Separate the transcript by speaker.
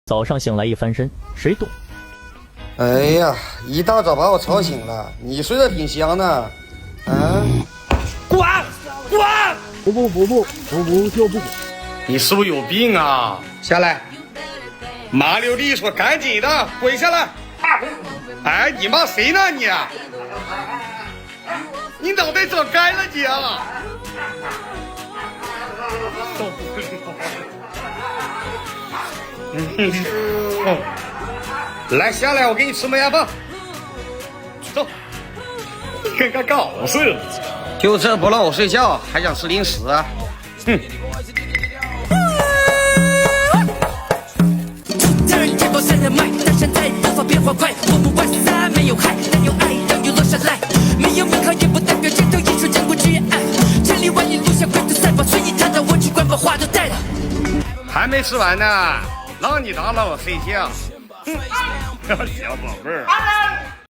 Speaker 1: 早上醒来一翻身，谁动？
Speaker 2: 哎呀，一大早把我吵醒了，你睡得挺香呢。啊！
Speaker 3: 滚！滚！
Speaker 4: 不就不滚。
Speaker 3: 你是不是有病啊？下来！麻溜地说赶紧的，滚下来！哎，你骂谁呢你？你脑袋长干了你啊！受不了！来下来，我给你吃麦芽棒。走，跟个狗似的。
Speaker 2: 就这不让我睡觉，还想吃零食啊？哼！还没吃完呢，让你打扰我睡觉。小宝贝儿。